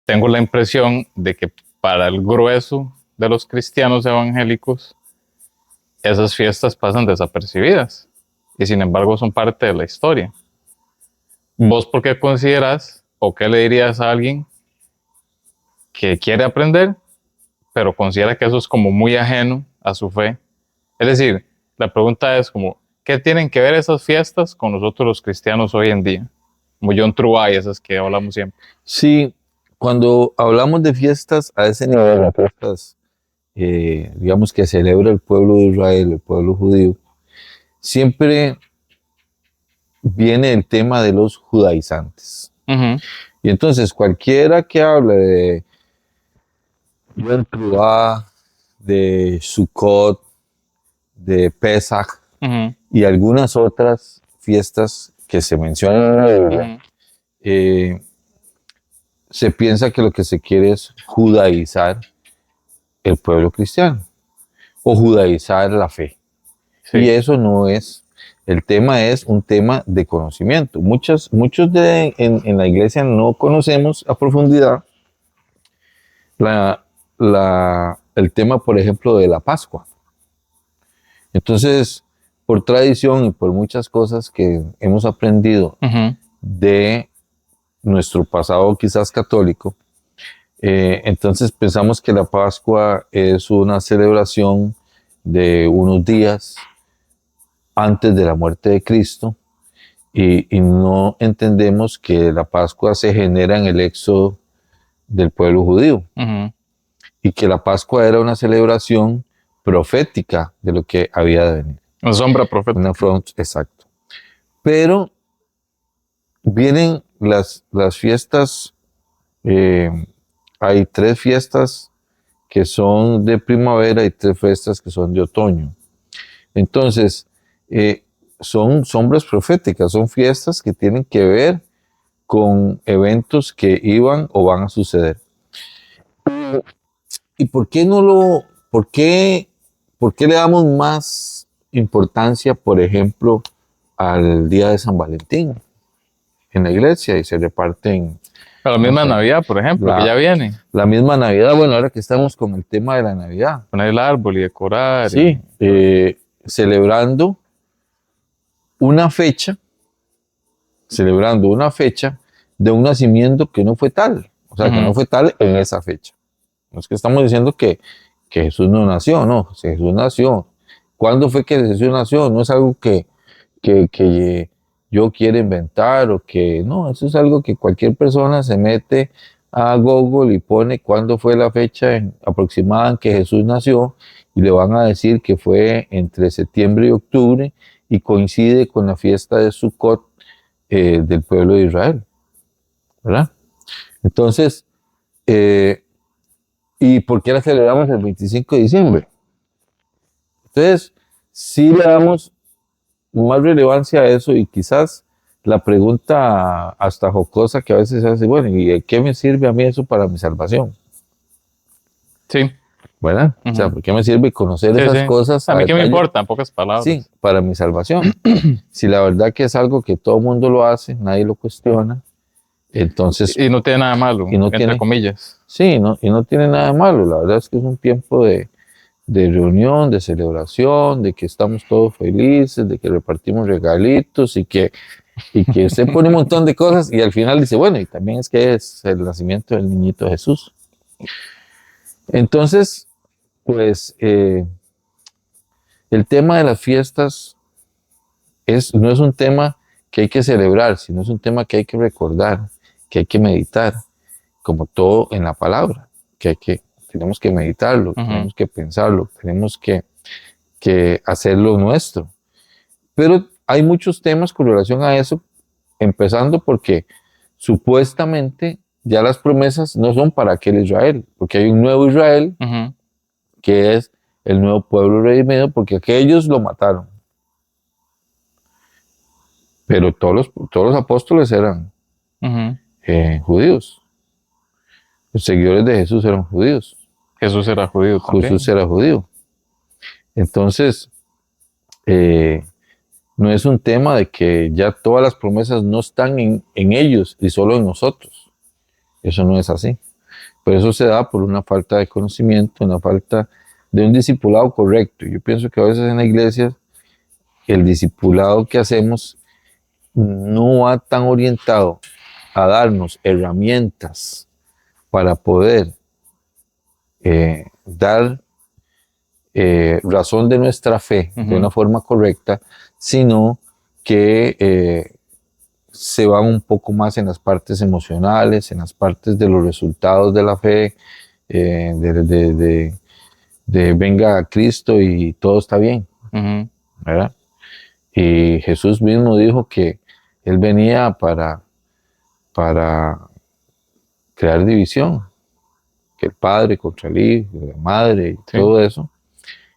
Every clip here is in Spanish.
tengo la impresión de que para el grueso de los cristianos evangélicos, esas fiestas pasan desapercibidas y sin embargo son parte de la historia. ¿Vos por qué consideras o qué le dirías a alguien que quiere aprender, pero considera que eso es como muy ajeno a su fe? Es decir, la pregunta es como, ¿qué tienen que ver esas fiestas con nosotros los cristianos hoy en día? Como John Truay, esas que hablamos siempre. Sí, cuando hablamos de fiestas a ese nivel, las fiestas, digamos que celebra el pueblo de Israel, el pueblo judío, siempre viene el tema de los judaizantes. Uh-huh. Y entonces cualquiera que hable de Yom Teruah, de Sukkot, de Pesach Uh-huh. y algunas otras fiestas que se mencionan en la Biblia, Uh-huh. se piensa que lo que se quiere es judaizar el pueblo cristiano o judaizar la fe. Sí. Y eso no es, el tema es un tema de conocimiento. Muchos en la iglesia no conocemos a profundidad el tema, por ejemplo, de la Pascua. Entonces, por tradición y por muchas cosas que hemos aprendido Uh-huh. de nuestro pasado quizás católico, entonces pensamos que la Pascua es una celebración de unos días antes de la muerte de Cristo y no entendemos que la Pascua se genera en el éxodo del pueblo judío Uh-huh. y que la Pascua era una celebración profética de lo que había de venir. Una sombra profética. Exacto. Pero vienen las fiestas, hay 3 fiestas que son de primavera y 3 fiestas que son de otoño. Entonces, son sombras proféticas, son fiestas que tienen que ver con eventos que iban o van a suceder. ¿Y por qué por qué le damos más importancia, por ejemplo, al día de San Valentín en la iglesia y se reparten? La misma Navidad, por ejemplo, que ya viene. La misma Navidad, bueno, ahora que estamos con el tema de la Navidad. Poner el árbol y decorar. Sí, celebrando una fecha de un nacimiento que no fue tal, o sea, que no fue tal en esa fecha. No es que estamos diciendo que Jesús no nació, no, Jesús nació. ¿Cuándo fue que Jesús nació? No es algo que yo quiera inventar o que, no, eso es algo que cualquier persona se mete a Google y pone cuándo fue la fecha aproximada en que Jesús nació y le van a decir que fue entre septiembre y octubre y coincide con la fiesta de Sukkot del pueblo de Israel, ¿verdad? Entonces, ¿y por qué la celebramos el 25 de diciembre? Entonces, sí le damos más relevancia a eso y quizás la pregunta hasta jocosa que a veces se hace, bueno, ¿y qué me sirve a mí eso para mi salvación? Sí. ¿Verdad? O sea, ¿por qué me sirve conocer esas cosas? A mí qué me importa, en pocas palabras. Sí, para mi salvación. Si la verdad que es algo que todo el mundo lo hace, nadie lo cuestiona, entonces... Y no tiene nada malo, entre comillas. Sí, y no tiene nada malo. La verdad es que es un tiempo de reunión, de celebración, de que estamos todos felices, de que repartimos regalitos y que usted pone un montón de cosas y al final dice, bueno, y también es que es el nacimiento del niñito Jesús. Entonces, pues, el tema de las fiestas no es un tema que hay que celebrar, sino es un tema que hay que recordar, que hay que meditar, como todo en la palabra, tenemos que meditarlo, tenemos que pensarlo, tenemos que hacerlo nuestro. Pero hay muchos temas con relación a eso, empezando porque supuestamente ya las promesas no son para aquel Israel, porque hay un nuevo Israel que es el nuevo pueblo redimido, porque aquellos lo mataron. Pero todos los apóstoles eran judíos. Los seguidores de Jesús eran judíos. Jesús era judío también. Jesús era judío. Entonces, no es un tema de que ya todas las promesas no están en ellos y solo en nosotros. Eso no es así. Pero eso se da por una falta de conocimiento, una falta de un discipulado correcto. Yo pienso que a veces en la iglesia el discipulado que hacemos no va tan orientado a darnos herramientas para poder dar razón de nuestra fe de una forma correcta, sino que se van un poco más en las partes emocionales, en las partes de los resultados de la fe, de venga a Cristo y todo está bien, ¿verdad? Y Jesús mismo dijo que Él venía para crear división, que el padre contra el hijo, la madre y todo eso,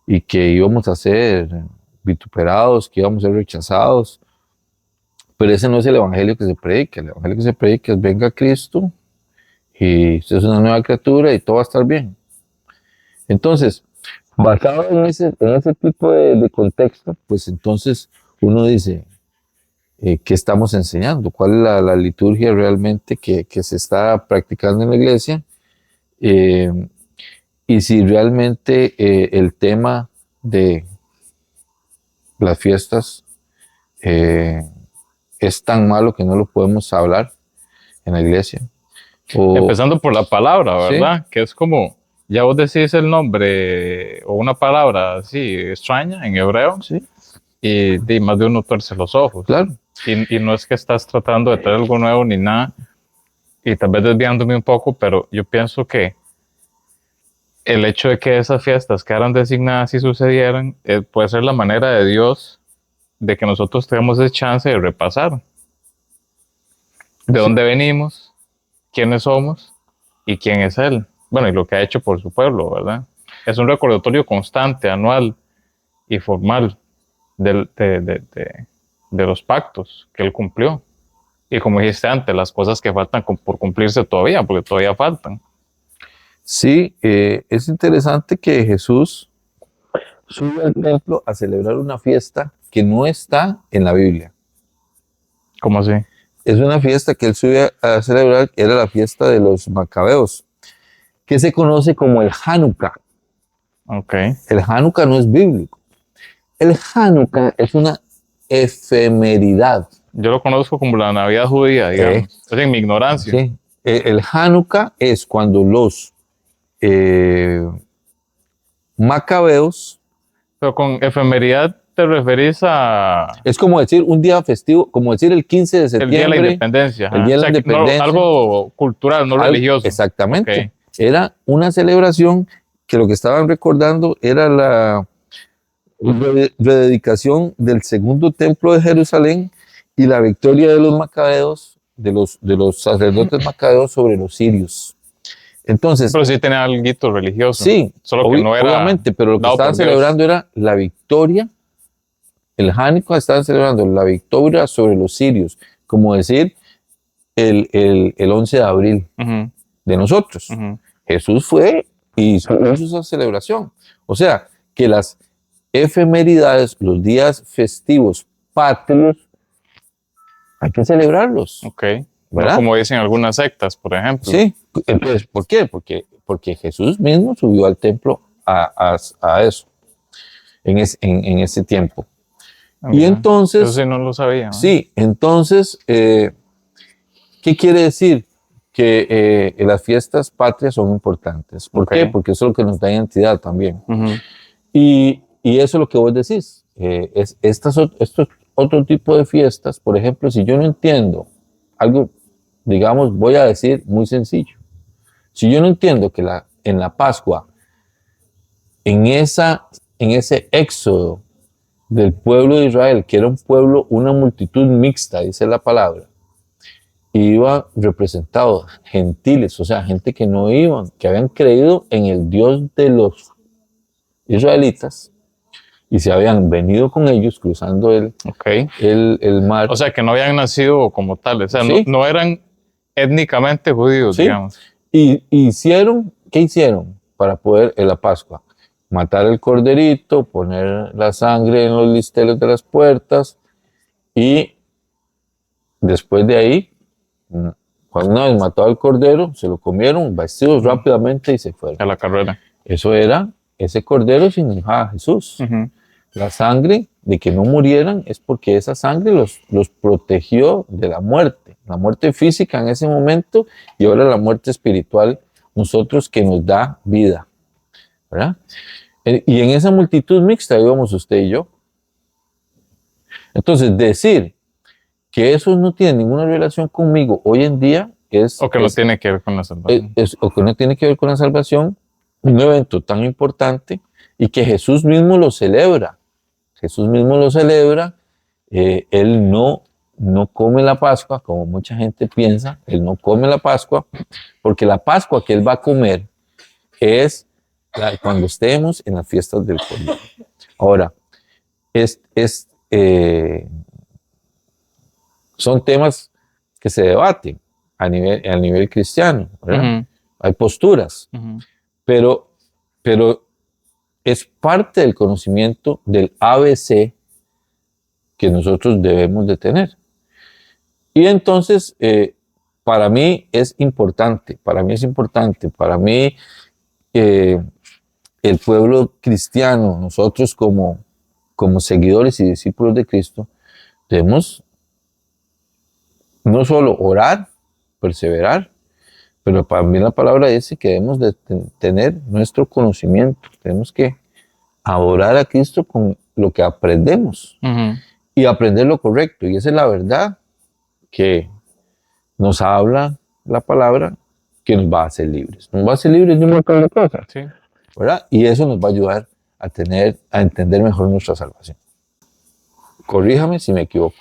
y que íbamos a ser vituperados, que íbamos a ser rechazados. Pero ese no es el evangelio que se predica. El evangelio que se predica es venga Cristo y usted es una nueva criatura y todo va a estar bien. Entonces, basado en ese tipo de contexto, pues entonces uno dice, ¿qué estamos enseñando? ¿Cuál es la liturgia realmente que se está practicando en la iglesia? Y si realmente el tema de las fiestas es tan malo que no lo podemos hablar en la iglesia. Empezando por la palabra, ¿verdad? Sí. Que es como, ya vos decís el nombre o una palabra así extraña en hebreo, Sí. y más de uno tuerce los ojos. Claro. Y no es que estás tratando de traer algo nuevo ni nada, y tal vez desviándome un poco, pero yo pienso que el hecho de que esas fiestas quedaran designadas y sucedieran puede ser la manera de Dios de que nosotros tengamos esa chance de repasar de dónde venimos, quiénes somos y quién es Él. Bueno, y lo que ha hecho por su pueblo, ¿verdad? Es un recordatorio constante, anual y formal de los pactos que Él cumplió. Y como dijiste antes, las cosas que faltan por cumplirse todavía, porque todavía faltan. Sí, es interesante que Jesús sube al templo a celebrar una fiesta que no está en la Biblia. ¿Cómo así? Es una fiesta que él sube a celebrar, que era la fiesta de los macabeos, que se conoce como el Hanukkah. Okay. El Hanukkah no es bíblico. El Hanukkah es una efemeridad. Yo lo conozco como la Navidad judía, digamos. Es en mi ignorancia. Sí. El Hanukkah es cuando los macabeos. Pero con efemeridad te referís a... Es como decir un día festivo, como decir el 15 de septiembre. El Día de la Independencia. El Día de la Independencia. No, algo cultural, no religioso. Exactamente. Okay. Era una celebración que lo que estaban recordando era la rededicación del segundo templo de Jerusalén y la victoria de los macabeos, de los sacerdotes macabeos sobre los sirios. Entonces, pero sí tenía algo religioso. Sí, solo que no era, obviamente, pero lo que estaban celebrando era la victoria. El Hanukkah estaban celebrando la victoria sobre los sirios, como decir el 11 de abril de nosotros. Jesús fue y hizo esa celebración. O sea, que las efemeridades, los días festivos patrios, hay que celebrarlos. Okay. ¿Verdad? No como dicen algunas sectas, por ejemplo. Sí, entonces, ¿por qué? Porque Jesús mismo subió al templo a eso, en ese tiempo. Y entonces... Eso sí no lo sabía, ¿no? Sí, entonces, ¿qué quiere decir? Que las fiestas patrias son importantes. ¿Por qué? Porque eso es lo que nos da identidad también. Y eso es lo que vos decís. Estos otro tipo de fiestas, por ejemplo, si yo no entiendo algo, digamos, voy a decir muy sencillo. Si yo no entiendo que en la Pascua, en ese éxodo del pueblo de Israel, que era un pueblo, una multitud mixta, dice la palabra, iba representado gentiles, o sea, gente que no iban, que habían creído en el Dios de los israelitas y se habían venido con ellos cruzando el mar. O sea, que no habían nacido como tales, o sea, ¿Sí? no eran étnicamente judíos, ¿Sí? digamos. ¿Qué hicieron para poder en la Pascua? Matar el corderito, poner la sangre en los listeles de las puertas y después de ahí Cuando una vez mató al cordero, se lo comieron, vestidos rápidamente y se fueron. A la carrera. Eso era, ese cordero significaba a Jesús. Ujú. La sangre de que no murieran es porque esa sangre los protegió de la muerte física en ese momento y ahora la muerte espiritual, nosotros que nos da vida, ¿verdad? Y en esa multitud mixta íbamos usted y yo. Entonces, decir que eso no tiene ninguna relación conmigo hoy en día O que no tiene que ver con la salvación. o que no tiene que ver con la salvación, un evento tan importante y que Jesús mismo lo celebra. Jesús mismo lo celebra. Él no come la Pascua, como mucha gente piensa. Él no come la Pascua, porque la Pascua que él va a comer es cuando estemos en las fiestas del Cordero. Ahora, son temas que se debaten a nivel cristiano, ¿verdad? Ujú. Hay posturas, Ujú. pero es parte del conocimiento del ABC que nosotros debemos de tener. Y entonces, para mí es importante, para mí el pueblo cristiano, nosotros como seguidores y discípulos de Cristo, debemos no solo orar, perseverar, pero para mí la palabra dice que debemos de tener nuestro conocimiento, tenemos que adorar a Cristo con lo que aprendemos Ujú. y aprender lo correcto. Y esa es la verdad que nos habla la palabra, que nos va a hacer libres. Nos va a hacer libres de un montón de cosas, Sí. ¿verdad? Y eso nos va a ayudar a entender mejor nuestra salvación. Corríjame si me equivoco.